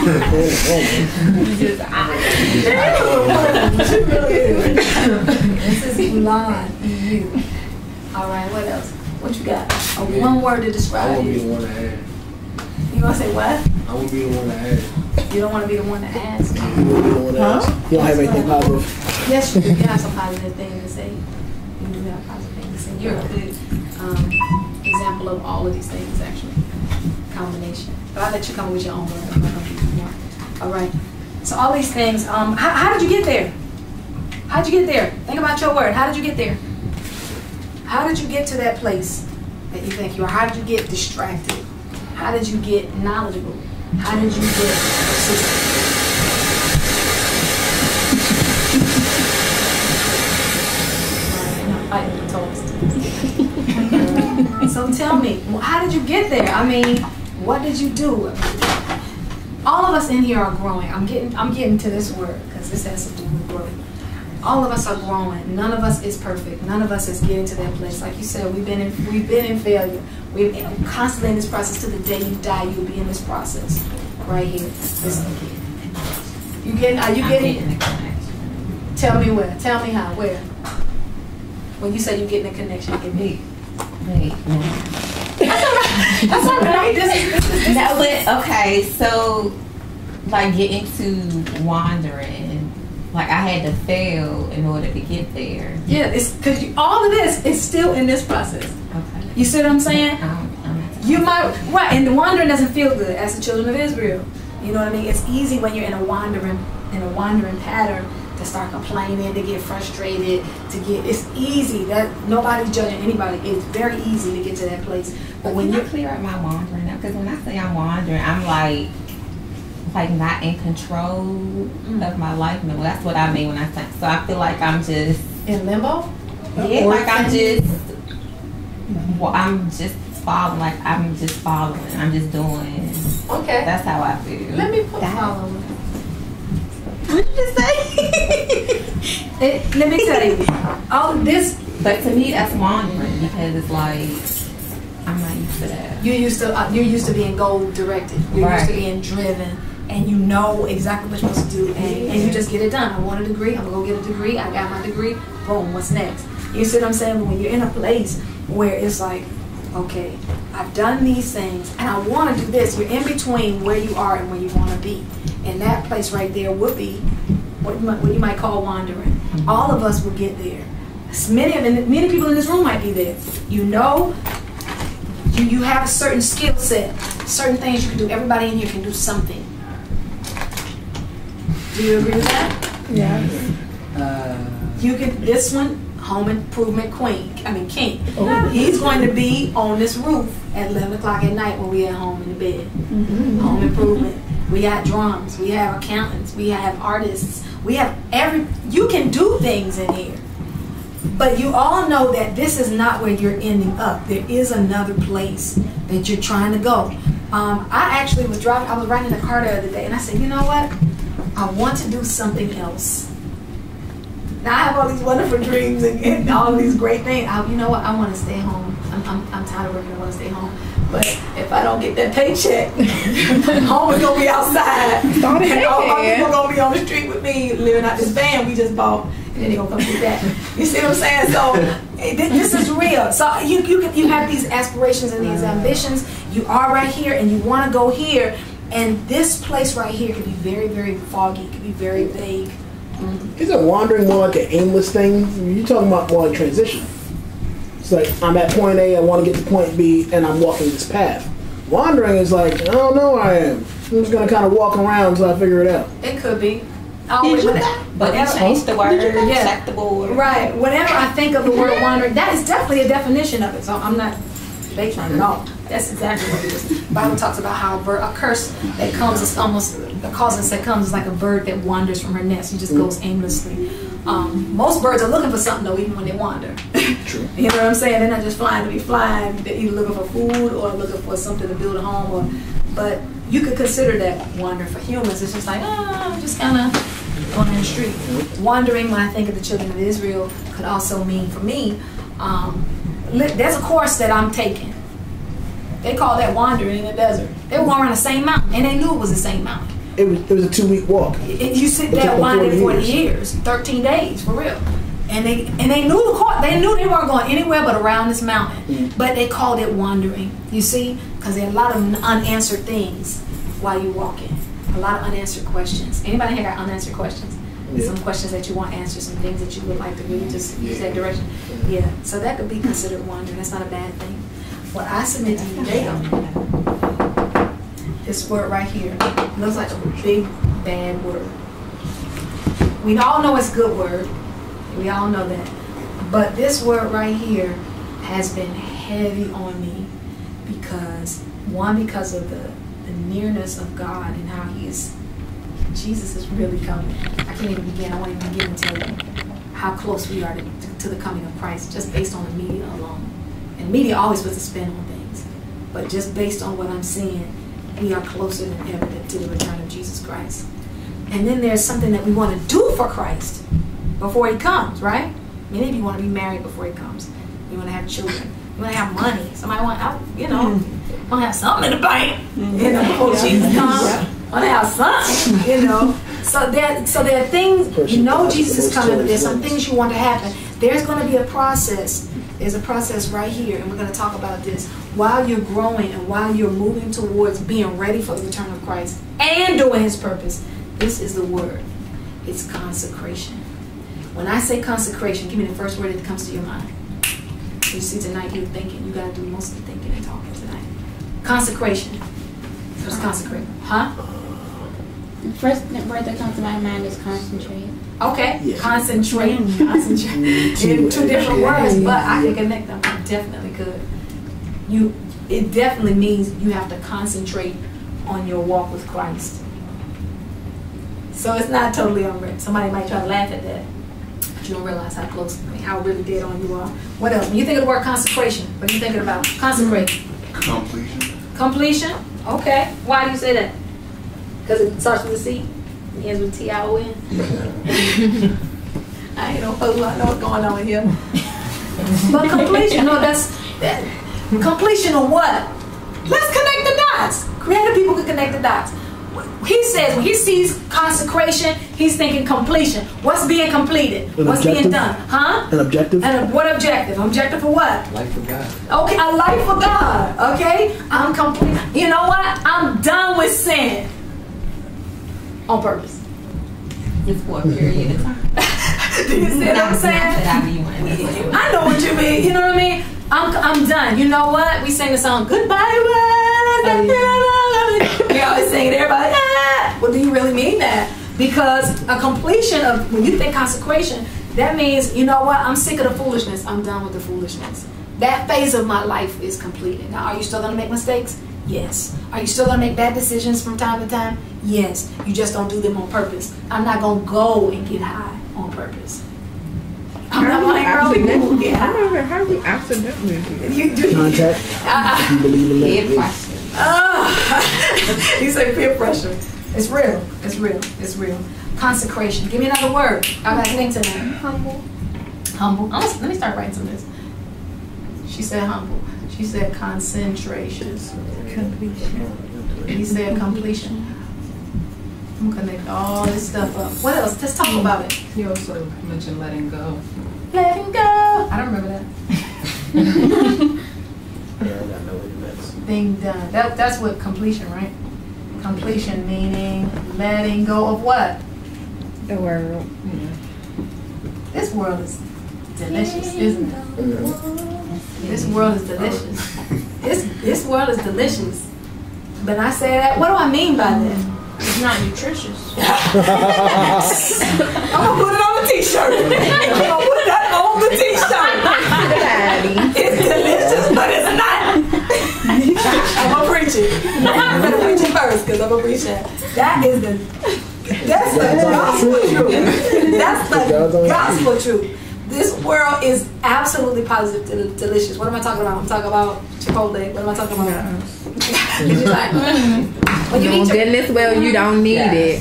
This is blonde. You. All right. What else? What you got? One word to describe you. I won't be the one to ask. You gonna say what? I won't be the one to ask. You don't want to be the one to ask. You won't be the one to ask. You don't have anything positive. Yes, you do. You have some positive things to say. You do have positive things to say. You're a good example of all of these things, actually. Combination. But I'll let you come with your own word. I'm not gonna give you more. All right. So all these things. How did you get there? How did you get there? Think about your word. How did you get there? How did you get to that place that you think you are? How did you get distracted? How did you get knowledgeable? How did you get persistent? So tell me, how did you get there? I mean, what did you do? All of us in here are growing. I'm getting to this word because this has to do with growth. All of us are growing. None of us is perfect. None of us is getting to that place. Like you said, we've been in failure. We're constantly in this process. To the day you die, you'll be in this process right here. Are you getting? Tell me where. Tell me how. Where? When you say you're getting a connection, give me. Wait. That's all right. This is No, but okay. So, like getting to wandering. Like I had to fail in order to get there. Yeah, it's because all of this is still in this process. Okay. You see what I'm saying? You might right, and the wandering doesn't feel good as the children of Israel. You know what I mean? It's easy when you're in a wandering pattern to start complaining, to get frustrated, it's easy that nobody's judging anybody. It's very easy to get to that place. But when you clear up my wandering now, because when I say I'm wandering, I'm like not in control of my life. No, that's what I mean when I say. So I feel like I'm just in limbo. Yeah, like I'm just following. Like I'm just following. I'm just doing. Okay. That's how I feel. Let me put following. What did you say? Let me tell you. All of this. But to me, that's wandering because it's like I'm not used to that. You're used to being goal directed. You're used to being driven. And you know exactly what you're supposed to do, and you just get it done. I want a degree, I'm gonna go get a degree, I got my degree, boom, what's next? You see what I'm saying? But when you're in a place where it's like, okay, I've done these things, and I want to do this, you're in between where you are and where you want to be. And that place right there would be what you might call wandering. All of us will get there. Many people in this room might be there. You know, you have a certain skill set, certain things you can do. Everybody in here can do something. Do you agree with that? Yes. You can. This one, home improvement king. Oh. He's going to be on this roof at 11 o'clock at night when we're at home in the bed. Mm-hmm. Home improvement. We got drums. We have accountants. We have artists. We have you can do things in here. But you all know that this is not where you're ending up. There is another place that you're trying to go. I actually was driving. I was riding in the car the other day, and I said, you know what? I want to do something else. Now I have all these wonderful dreams and all these great things. You know what? I want to stay home. I'm tired of working. I want to stay home. But if I don't get that paycheck, home is gonna be outside. And all people gonna be on the street with me, living out this van we just bought, and then they gonna come get that. You see what I'm saying? So this is real. So you have these aspirations and these ambitions. You are right here, and you want to go here. And this place right here can be very, very foggy. It can be very vague. Mm-hmm. Isn't wandering more like an aimless thing? You're talking about more like transition. It's like I'm at point A, I want to get to point B, and I'm walking this path. Wandering is like, I don't know where I am. I'm just going to kind of walk around until I figure it out. It could be. But you changed the word, check the board. Right. Whenever I think of the word wandering, that is definitely a definition of it. So I'm not debating at all. That's exactly what it is. The Bible talks about how a curse that comes is almost, the cause that comes is like a bird that wanders from her nest. It just goes aimlessly. Most birds are looking for something though, even when they wander. True. You know what I'm saying? They're not just flying to be flying. They're either looking for food or looking for something to build a home. But you could consider that wander for humans. It's just like, I'm just kind of on the street. Wandering, when I think of the children of Israel, could also mean for me, there's a course that I'm taking. They call that wandering in the desert. They were going around the same mountain, and they knew it was the same mountain. it was a 2-week walk. You sit there wandering 40 years, 13 days, for real. And they knew they weren't going anywhere but around this mountain. But they called it wandering. You see? Because there are a lot of unanswered things while you're walking. A lot of unanswered questions. Anybody here got unanswered questions? Some questions that you want answered, some things that you would like to really just use that direction. Yeah. So that could be considered wandering. That's not a bad thing. What I submit to you today, this word right here looks like a big bad word. We all know it's a good word. We all know that. But this word right here has been heavy on me because of the nearness of God and how Jesus is really coming. I can't even begin. I won't even begin to tell you how close we are to the coming of Christ just based on the media alone. And media always puts a spin on things. But just based on what I'm seeing, we are closer than ever to the return of Jesus Christ. And then there's something that we want to do for Christ before he comes, right? Many of you want to be married before he comes. You want to have children. You want to have money. Somebody want to have something in the bank, before Jesus comes. Want to have something, So there are things, Jesus is coming, but there's some things you want to happen. There's going to be a process. There's a process right here, and we're going to talk about this. While you're growing and while you're moving towards being ready for the return of Christ and doing his purpose, this is the word. It's consecration. When I say consecration, give me the first word that comes to your mind. You see, tonight you're thinking. You got to do most of the thinking and talking tonight. Consecration. What's consecrate? Huh? The first word that comes to my mind is concentrate. Okay. Yeah. Concentrate. Concentrate. Two different words, but I can connect them. I definitely could. It definitely means you have to concentrate on your walk with Christ. So it's not totally unreal. Somebody might try to laugh at that. You don't realize how close, how really dead on you are. What else? When you think of the word consecration, what are you thinking about? Consecrate. Completion. Completion? Okay. Why do you say that? Because it starts with a C and ends with T-I-O-N? I ain't no fool. I know what's going on here. But completion, completion of what? Let's connect the dots. Creative people can connect the dots. He says when he sees consecration, he's thinking completion. What's being completed? What's being done? Huh? An objective. And what objective? Objective for what? Life for God. Okay, a life for God. Okay? I'm complete. You know what? I'm done with sin. On purpose. It's for a period of time. Do you see what I'm saying? I know what you mean. You know what I mean? I'm done. You know what? We sing the song, Goodbye World. We always sing it, everybody. Well, do you really mean that? Because a completion of, when you think consecration, that means, you know what? I'm sick of the foolishness. I'm done with the foolishness. That phase of my life is completed. Now, are you still going to make mistakes? Yes. Are you still going to make bad decisions from time to time? Yes. You just don't do them on purpose. I'm not going to go and get high on purpose. I'm not going to go get high. How do you accidentally do that? You do. Contact. You believe in that? You say peer pressure. It's real. It's real. It's real. Consecration. Give me another word. I got things in there. Humble. Humble. Let me start writing some of this. She said humble. She said concentration. Completion. He said completion. I'm gonna connect all this stuff up. What else? Let's talk about it. You also mentioned letting go. Letting go. I don't remember that. Being done. That's what completion, right? Completion meaning letting go of what? The world. This world is delicious, isn't it? This world is delicious. This world is delicious. But I say that, what do I mean by that? It's not nutritious. I'm gonna put it on the t-shirt. I'm gonna put that on the t-shirt. It's delicious, but it's not. I'm gonna preach it. I'm gonna preach it first, because I'm gonna preach that. That's the gospel truth. That's the gospel truth. This world is absolutely positive, delicious. What am I talking about? I'm talking about Chipotle. What am I talking about? You're like, when you eat goodness, well, you don't need it,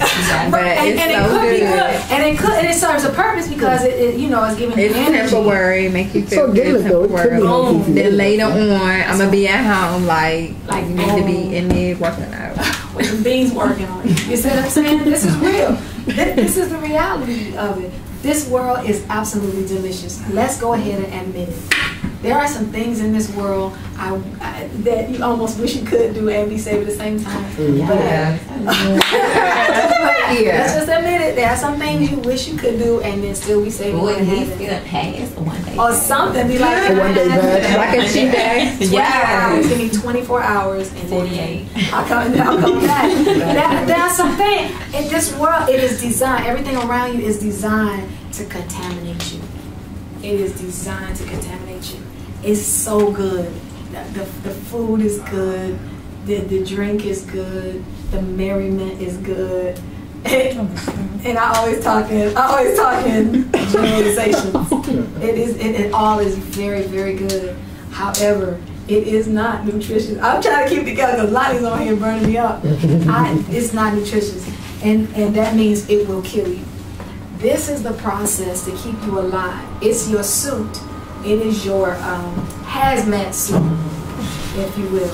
but it's so good. And it serves a purpose because it you know, it's giving you energy. It's temporary, make you feel good temporarily. Then later on, I'm gonna be at home like you need to be in there working out. with the beans working on you. You see what I'm saying? This is real. This is the reality of it. This world is absolutely delicious. Let's go ahead and admit it. There are some things in this world that you almost wish you could do and be saved at the same time. Yeah. Let's just admit it. There are some things you wish you could do and then still be saved. Would he still pass a 1 day? Or something. Be like A 1 day pass. Like a cheat day. 24 hours. Give me 24 hours and 48. I'll come back. There are some things in this world. It is designed. Everything around you is designed to contaminate you. It is designed to contaminate you. It's so good. The food is good. The drink is good. The merriment is good. And I always talking generalizations. It all is very, very good. However, it is not nutritious. I'm trying to keep it together because Lonnie's on here burning me up. It's not nutritious. And that means it will kill you. This is the process to keep you alive. It's your suit. It is your hazmat suit, if you will.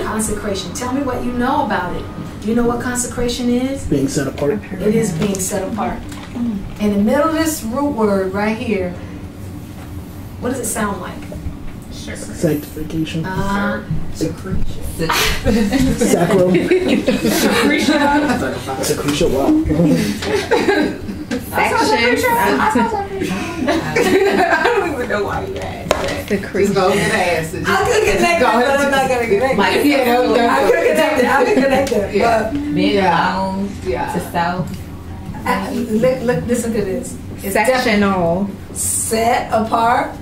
Consecration. Tell me what you know about it. Do you know what consecration is? Being set apart. It is being set apart. In the middle of this root word right here, what does it sound like? Sanctification. Secretion. Sacral. Secretion. Wow. Section. I don't even know why you asked that. Secretion. Go past it. I could connect it, but I'm not going to connect it. Like, I could connect it. But being alone Yeah. to self. look, listen to this. It's Sectional. set apart.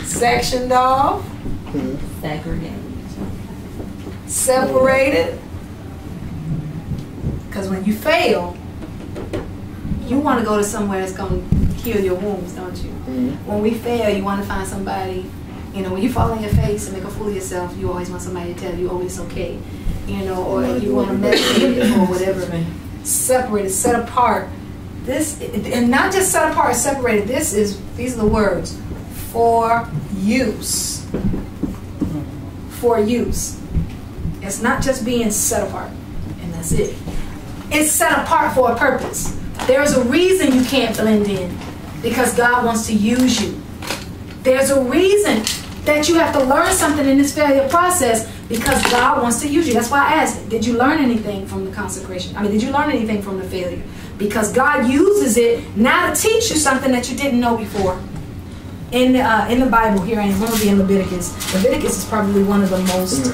Sectioned off. Segregated. Separated. Because when you fail, you want to go to somewhere that's going to heal your wounds, don't you? When we fail, you want to find somebody, when you fall on your face and make a fool of yourself, you always want somebody to tell you, oh, it's okay. Or you want to meditate or whatever. Separated, set apart. This, and not just set apart, separated. These are the words. For use. For use. It's not just being set apart. And that's it. It's set apart for a purpose. There's a reason you can't blend in. Because God wants to use you. There's a reason that you have to learn something in this failure process because God wants to use you. That's why I asked, did you learn anything from the consecration? Did you learn anything from the failure? Because God uses it now to teach you something that you didn't know before. In the Bible, here I am, I'm going to be in Leviticus. Leviticus is probably one of the most,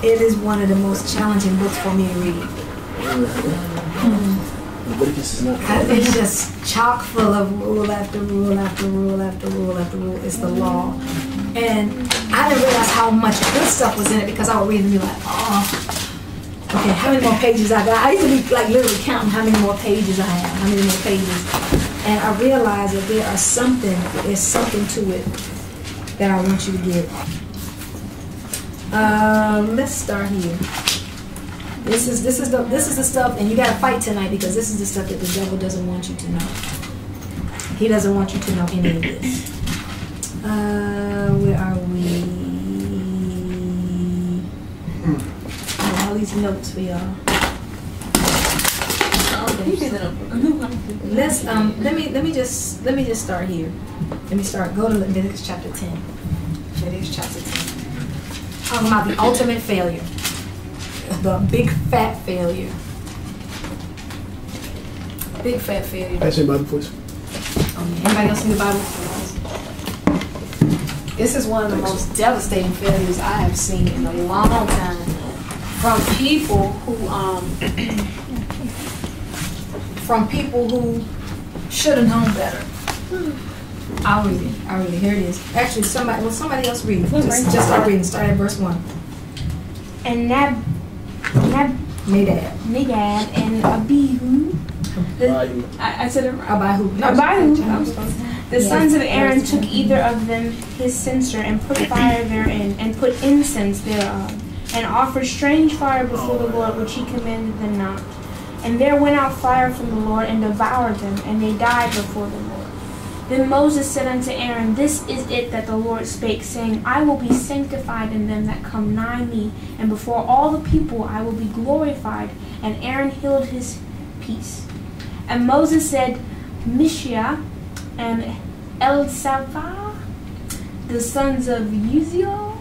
it is one of the most challenging books for me to read. Leviticus is not. It's just chock full of rule after rule after rule after rule after rule. It's the law. And I didn't realize how much good stuff was in it because I would read and be like, oh, okay, how many more pages I got? I used to be like literally counting how many more pages I have, how many more pages. And I realized that there's something to it that I want you to get. Let's start here. This is the stuff, and you gotta fight tonight because this is the stuff that the devil doesn't want you to know. He doesn't want you to know any of this. Where are we? All these notes for y'all. Let's let me just start here. Go to Leviticus chapter 10. Leviticus chapter 10. Talking about the ultimate failure. The big fat failure. Big fat failure. Pass me the Bible, please. Anybody else in the Bible? This is one of the most devastating failures I have seen in a long time. From people who should have known better. I'll read it. Here it is. Actually, somebody else read it. Just start reading. Start at verse 1. And Nadab and Abihu. I said Abihu. The sons of Aaron took either of them his censer and put fire therein and put incense thereof and offered strange fire before the Lord which he commanded them not. And there went out fire from the Lord and devoured them, and they died before the Lord. Then Moses said unto Aaron, This is it that the Lord spake, saying, I will be sanctified in them that come nigh me, and before all the people I will be glorified. And Aaron held his peace. And Moses said, Mishia and Elzapha, the sons of Uziel,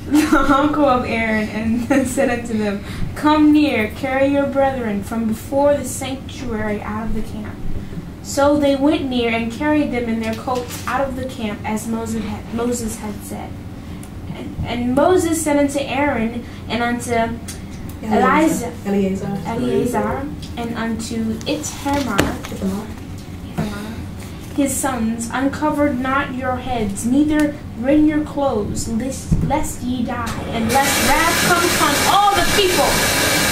the uncle of Aaron, and said unto them, Come near, carry your brethren from before the sanctuary out of the camp. So they went near and carried them in their coats out of the camp, as Moses had said. And Moses said unto Aaron and unto Eleazar and unto Ithamar, his sons, Uncover not your heads, neither rend your clothes, lest ye die, and lest wrath come upon all the people.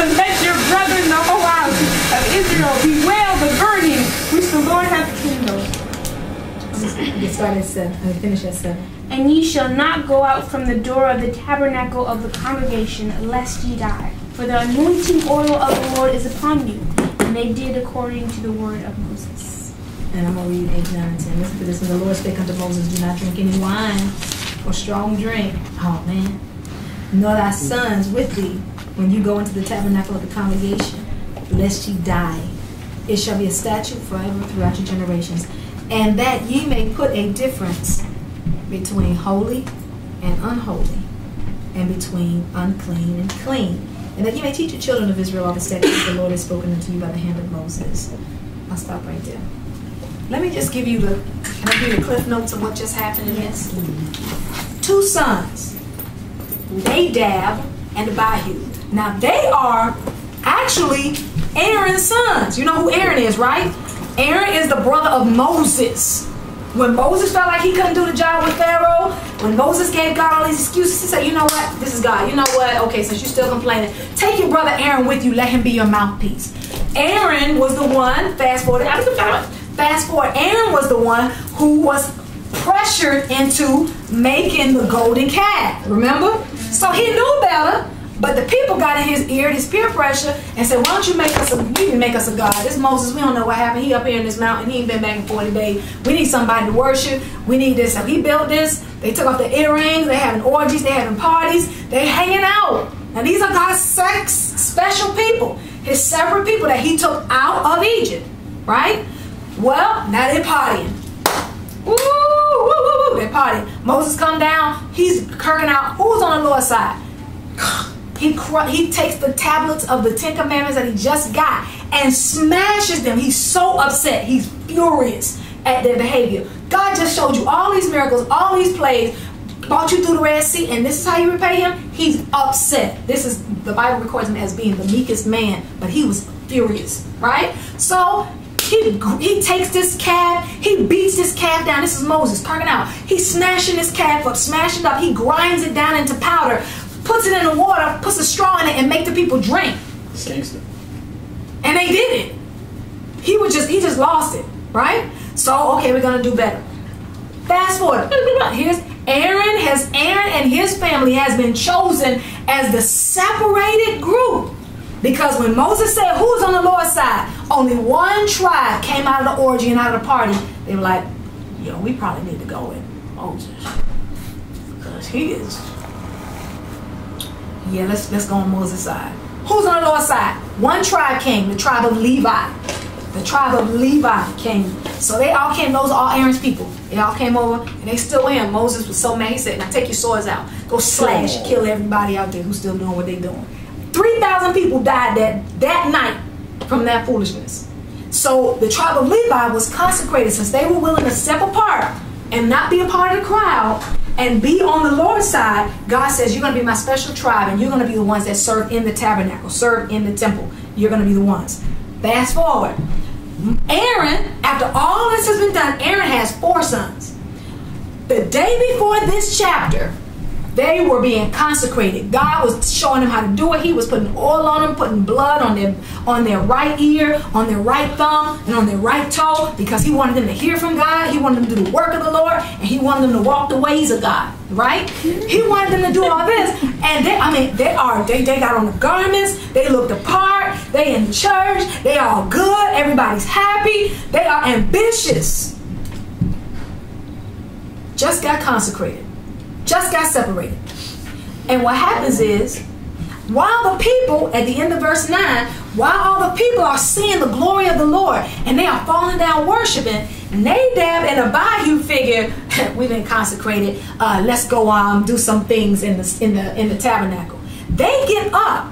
And let your brethren, the whole house of Israel, bewail the burning which the Lord hath kindled. Get started at 7. Finish at 7. And ye shall not go out from the door of the tabernacle of the congregation, lest ye die. For the anointing oil of the Lord is upon you. And they did according to the word of Moses. And I'm going to read 8, 9, and 10. Listen to this. And the Lord spake unto Moses, Do not drink any wine or strong drink. Oh, man. Nor thy sons with thee when you go into the tabernacle of the congregation, lest ye die. It shall be a statute forever throughout your generations. And that ye may put a difference between holy and unholy, and between unclean and clean. And that ye may teach the children of Israel all the statutes the Lord has spoken unto you by the hand of Moses. I'll stop right there. Let me just give you the cliff notes of what just happened in this. 2 sons, Nadab and Abihu. Now they are actually Aaron's sons. You know who Aaron is, right? Aaron is the brother of Moses. When Moses felt like he couldn't do the job with Pharaoh, when Moses gave God all these excuses, he said, you know what? This is God. You know what? Okay, since you're still complaining, take your brother Aaron with you. Let him be your mouthpiece. Aaron was the one, fast forward, Aaron was the one who was pressured into making the golden calf. Remember? So he knew better. But the people got in his ear, his peer pressure, and said, why don't you make us a God? This Moses, we don't know what happened. He up here in this mountain. He ain't been back in 40 days. We need somebody to worship. We need this. So he built this. They took off the earrings. They having orgies. They having parties. They hanging out. Now these are God's special people. His separate people that he took out of Egypt. Right? Well, now they're partying. Woo, woo, woo, woo. They're partying. Moses come down. He's kirking out. Who's on the Lord's side? He takes the tablets of the 10 Commandments that he just got and smashes them. He's so upset. He's furious at their behavior. God just showed you all these miracles, all these plagues, brought you through the Red Sea, and this is how you repay him? He's upset. This is, the Bible records him as being the meekest man, but he was furious, right? So he takes this calf, he beats this calf down. This is Moses, turning out. He's smashing this calf up, smashing it up. He grinds it down into powder, puts it in the water, puts a straw in it, and make the people drink. It's gangster. And they did it. He just lost it, right? So, okay, we're gonna do better. Fast forward. Here's Aaron and his family has been chosen as the separated group. Because when Moses said, who's on the Lord's side? Only one tribe came out of the orgy and out of the party. They were like, yo, we probably need to go with Moses. Because he is... Yeah, let's go on Moses' side. Who's on the Lord's side? One tribe came, the tribe of Levi. The tribe of Levi came. So they all came, those are all Aaron's people. They all came over and they still were him. Moses was so mad, he said, now take your swords out. Go slash, kill everybody out there who's still doing what they're doing. 3,000 people died that night from that foolishness. So the tribe of Levi was consecrated since they were willing to step apart and not be a part of the crowd and be on the Lord's side. God says, you're going to be my special tribe and you're going to be the ones that serve in the tabernacle, serve in the temple. You're going to be the ones. Fast forward. Aaron, after all this has been done, Aaron has 4 sons. The day before this chapter, they were being consecrated. God was showing them how to do it. He was putting oil on them, putting blood on their right ear, on their right thumb, and on their right toe, because he wanted them to hear from God. He wanted them to do the work of the Lord, and he wanted them to walk the ways of God. Right? He wanted them to do all this, and they got on the garments. They looked the part. They in church. They all good. Everybody's happy. They are ambitious. just got consecrated, just got separated. And what happens is, while the people, at the end of verse 9, while all the people are seeing the glory of the Lord and they are falling down worshiping, Nadab and Abihu figure, we've been consecrated, let's go do some things in the tabernacle. They get up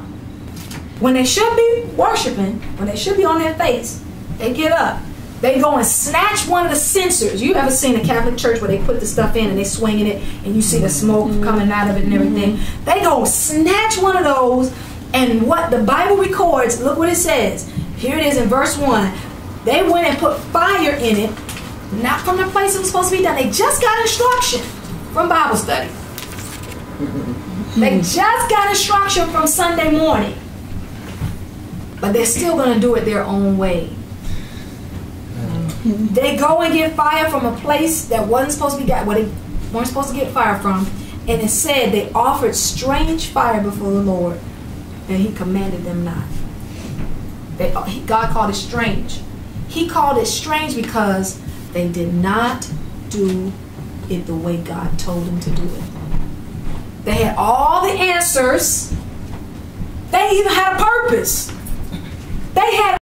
when they should be worshiping, when they should be on their face. They get up. They go and snatch one of the censers. You ever seen a Catholic church where they put the stuff in and they swinging it and you see the smoke coming out of it and everything? They go snatch one of those, and what the Bible records, look what it says. Here it is in verse 1. They went and put fire in it, not from the place it was supposed to be done. They just got instruction from Bible study. They just got instruction from Sunday morning. But they're still going to do it their own way. They go and get fire from a place that wasn't supposed to be got, where they weren't supposed to get fire from, and it said they offered strange fire before the Lord, and He commanded them not. God called it strange. He called it strange because they did not do it the way God told them to do it. They had all the answers. They even had a purpose. They had